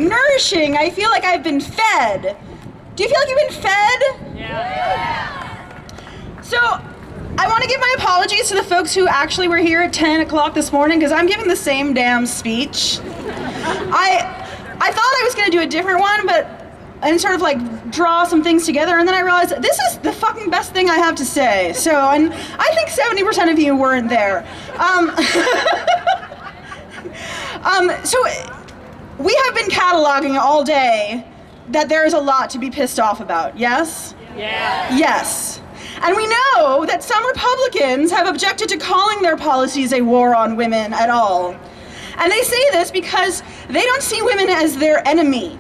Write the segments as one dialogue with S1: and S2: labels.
S1: nourishing. I feel like I've been fed. Do you feel like you've been fed?
S2: Yeah.
S1: So, I want to give my apologies to the folks who actually were here at 10 o'clock this morning, because I'm giving the same damn speech. I thought I was going to do a different one, and sort of like draw some things together, and then I realized this is the fucking best thing I have to say. So, and I think 70% of you weren't there. So we have been cataloging all day that there is a lot to be pissed off about, yes?
S2: Yeah.
S1: Yes. And we know that some Republicans have objected to calling their policies a war on women at all. And they say this because they don't see women as their enemy.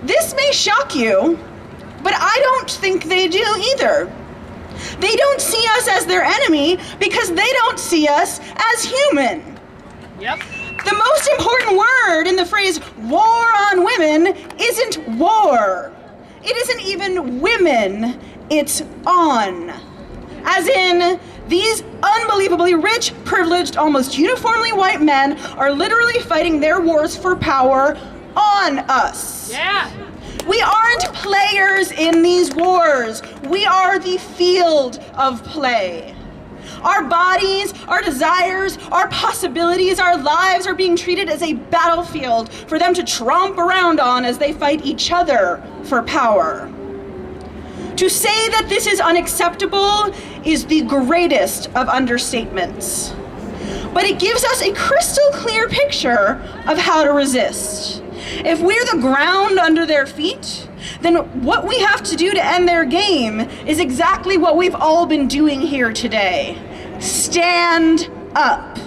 S1: This may shock you, but I don't think they do either. They don't see us as their enemy because they don't see us as human.
S2: Yep.
S1: The most important word in the phrase war on women isn't war. It isn't even women, it's on. As in, these unbelievably rich, privileged, almost uniformly white men are literally fighting their wars for power on us.
S2: Yeah.
S1: We aren't players in these wars. We are the field of play. Our bodies, our desires, our possibilities, our lives are being treated as a battlefield for them to tromp around on as they fight each other for power. To say that this is unacceptable is the greatest of understatements. But it gives us a crystal clear picture of how to resist. If we're the ground under their feet, then what we have to do to end their game is exactly what we've all been doing here today. Stand up.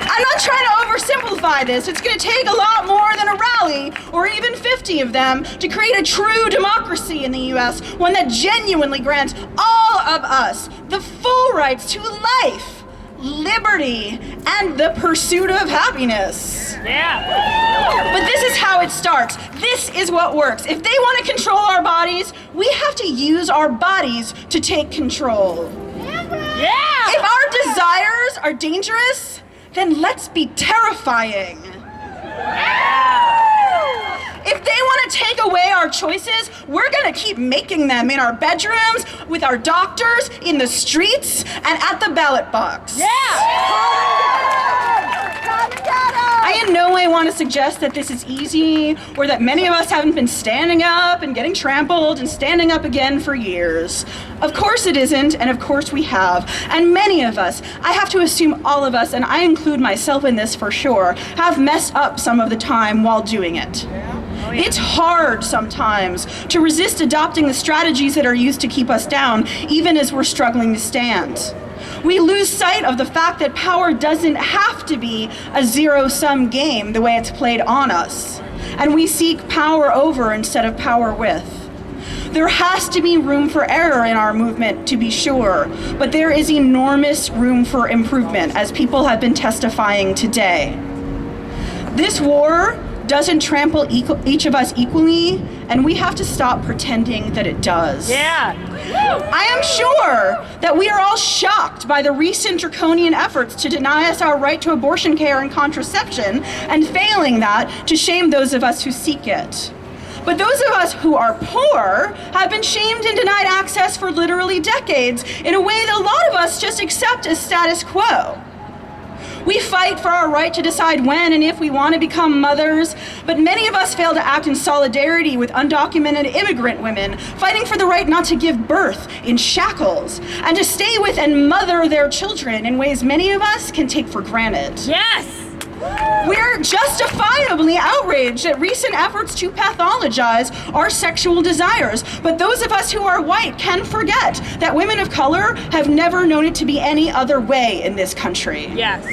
S1: I'm not trying to oversimplify this. It's going to take a lot more than a rally, or even 50 of them, to create a true democracy in the US, one that genuinely grants all of us the full rights to life, liberty, and the pursuit of happiness.
S2: Yeah.
S1: But this is how it starts. This is what works. If they want to control our bodies, we have to use our bodies to take control.
S2: Yeah.
S1: If our desires are dangerous, then let's be terrifying. If they want to take away our choices, we're going to keep making them in our bedrooms, with our doctors, in the streets, and at the ballot box.
S2: Yeah.
S1: I in no way want to suggest that this is easy, or that many of us haven't been standing up and getting trampled and standing up again for years. Of course it isn't, and of course we have. And many of us, I have to assume all of us, and I include myself in this for sure, have messed up some of the time while doing it. It's hard sometimes to resist adopting the strategies that are used to keep us down, even as we're struggling to stand. We lose sight of the fact that power doesn't have to be a zero-sum game the way it's played on us. And we seek power over instead of power with. There has to be room for error in our movement, to be sure, but there is enormous room for improvement, as people have been testifying today. This war doesn't trample each of us equally, and we have to stop pretending that it does.
S2: Yeah.
S1: I am sure that we are all shocked by the recent draconian efforts to deny us our right to abortion care and contraception, and failing that, to shame those of us who seek it. But those of us who are poor have been shamed and denied access for literally decades in a way that a lot of us just accept as status quo. We fight for our right to decide when and if we want to become mothers, but many of us fail to act in solidarity with undocumented immigrant women, fighting for the right not to give birth in shackles, and to stay with and mother their children in ways many of us can take for granted.
S2: Yes.
S1: We're justifiably outraged at recent efforts to pathologize our sexual desires, but those of us who are white can forget that women of color have never known it to be any other way in this country.
S2: Yes.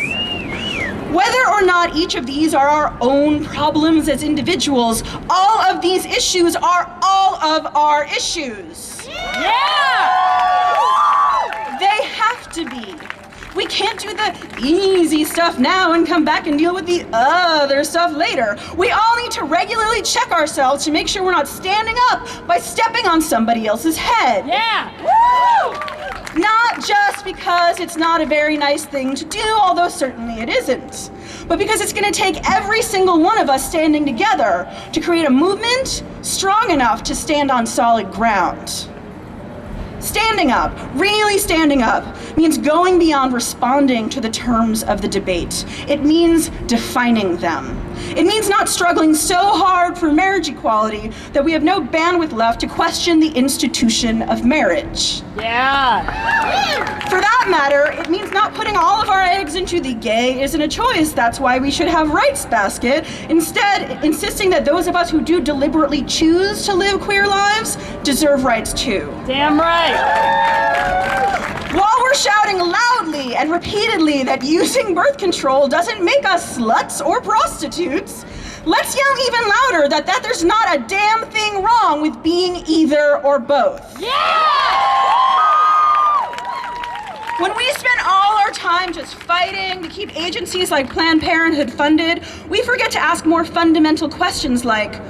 S1: Whether or not each of these are our own problems as individuals, all of these issues are all of our issues.
S2: Yeah.
S1: They have to be. We can't do the easy stuff now and come back and deal with the other stuff later. We all need to regularly check ourselves to make sure we're not standing up by stepping on somebody else's head.
S2: Yeah. Woo!
S1: Not just because it's not a very nice thing to do, although certainly it isn't, but because it's going to take every single one of us standing together to create a movement strong enough to stand on solid ground. Standing up, really standing up, means going beyond responding to the terms of the debate. It means defining them. It means not struggling so hard for marriage equality that we have no bandwidth left to question the institution of marriage.
S2: Yeah.
S1: For that matter, it means not putting all of our eggs into the gay isn't a choice, that's why we should have rights basket. Instead, insisting that those of us who do deliberately choose to live queer lives deserve rights too.
S2: Damn right.
S1: While we're shouting loudly and repeatedly that using birth control doesn't make us sluts or prostitutes, let's yell even louder that there's not a damn thing wrong with being either or both. When we spend all our time just fighting to keep agencies like Planned Parenthood funded, we forget to ask more fundamental questions like,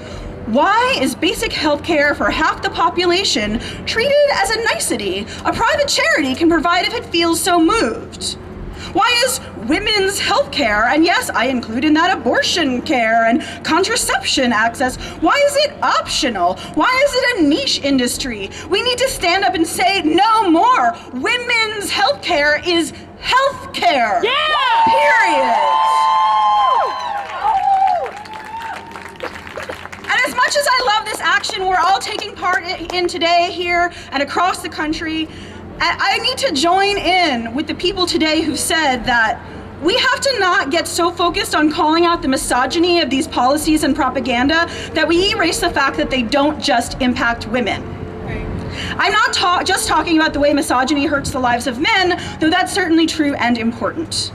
S1: why is basic health care for half the population treated as a nicety a private charity can provide if it feels so moved? Why is women's health care, and yes, I include in that abortion care and contraception access, why is it optional? Why is it a niche industry? We need to stand up and say no more. Women's health care is health care.
S2: Yeah!
S1: Period. And as much as I love this action we're all taking part in today here and across the country, I need to join in with the people today who said that we have to not get so focused on calling out the misogyny of these policies and propaganda that we erase the fact that they don't just impact women. I'm not just talking about the way misogyny hurts the lives of men, though that's certainly true and important.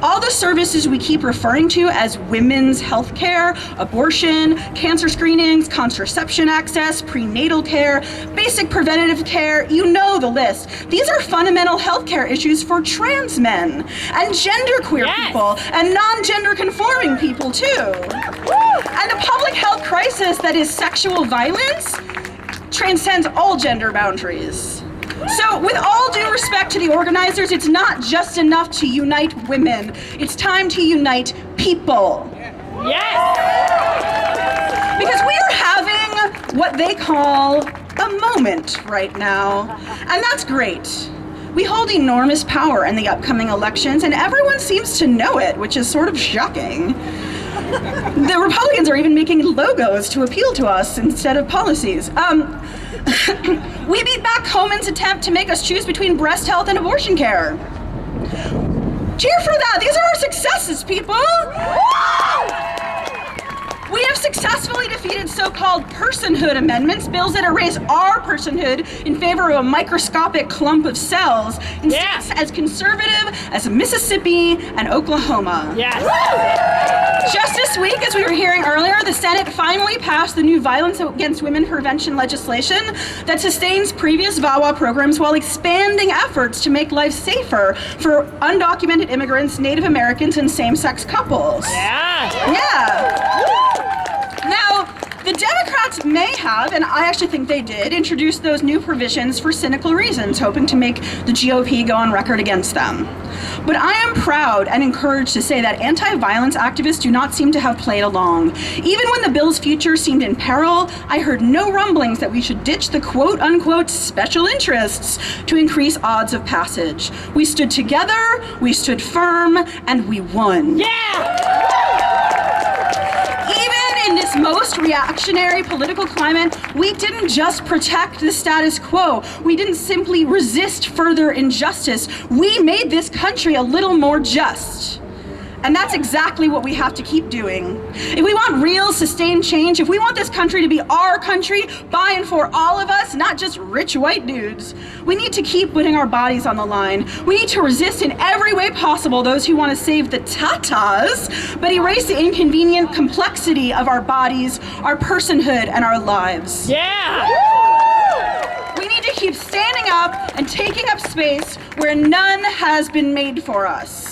S1: All the services we keep referring to as women's health care, abortion, cancer screenings, contraception access, prenatal care, basic preventative care, you know the list. These are fundamental health care issues for trans men and genderqueer people and non-gender conforming people too. And the public health crisis that is sexual violence transcends all gender boundaries. So, with all due respect to the organizers, it's not just enough to unite women. It's time to unite people.
S2: Yes!
S1: Because we are having what they call a moment right now, and that's great. We hold enormous power in the upcoming elections, and everyone seems to know it, which is sort of shocking. The Republicans are even making logos to appeal to us instead of policies. We beat back Homan's attempt to make us choose between breast health and abortion care. Cheer for that! These are our successes, people! We have successfully defeated so-called personhood amendments, bills that erase our personhood in favor of a microscopic clump of cells in states as conservative as Mississippi and Oklahoma.
S2: Yes.
S1: Just this week, as we were hearing earlier, the Senate finally passed the new violence against women prevention legislation that sustains previous VAWA programs while expanding efforts to make life safer for undocumented immigrants, Native Americans, and same-sex couples. Yeah. Now, the Democrats may have, and I actually think they did, introduce those new provisions for cynical reasons, hoping to make the GOP go on record against them. But I am proud and encouraged to say that anti-violence activists do not seem to have played along. Even when the bill's future seemed in peril, I heard no rumblings that we should ditch the quote-unquote special interests to increase odds of passage. We stood together, we stood firm, and we won.
S2: Yeah!
S1: Even in this most reactionary political climate, we didn't just protect the status quo. We didn't simply resist further injustice. We made this country a little more just. And that's exactly what we have to keep doing. If we want real, sustained change, if we want this country to be our country, by and for all of us, not just rich white dudes, we need to keep putting our bodies on the line. We need to resist in every way possible those who want to save the tatas, but erase the inconvenient complexity of our bodies, our personhood, and our lives.
S2: Yeah!
S1: We need to keep standing up and taking up space where none has been made for us.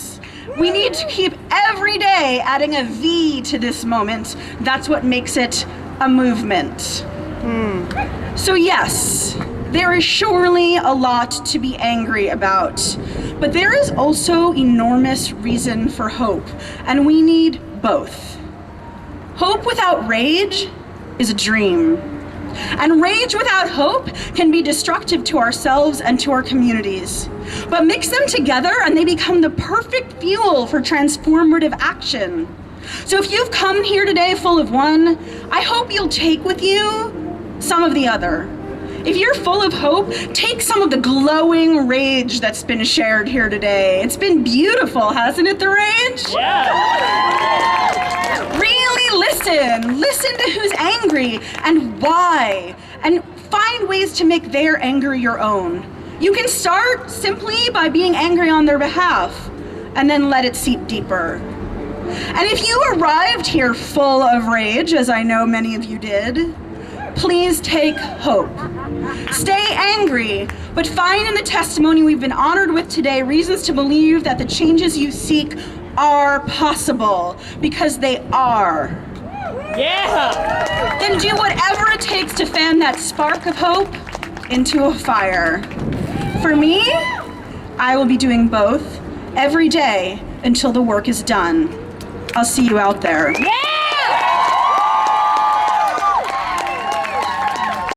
S1: We need to keep every day adding a V to this moment. That's what makes it a movement. So yes, There is surely a lot to be angry about, but there is also enormous reason for hope, and we need both. Hope without rage is a dream, and rage without hope can be destructive to ourselves and to our communities. But mix them together and they become the perfect fuel for transformative action. So if you've come here today full of one, I hope you'll take with you some of the other. If you're full of hope, take some of the glowing rage that's been shared here today. It's been beautiful, hasn't it, the rage?
S2: Yeah.
S1: Really listen to who's angry and why, and find ways to make their anger your own. You can start simply by being angry on their behalf, and then let it seep deeper. And if you arrived here full of rage, as I know many of you did, please take hope. Stay angry, but find in the testimony we've been honored with today reasons to believe that the changes you seek are possible, because they are.
S2: Yeah.
S1: Then do whatever it takes to fan that spark of hope into a fire. For me, I will be doing both every day until the work is done. I'll see you out there.
S2: Yeah.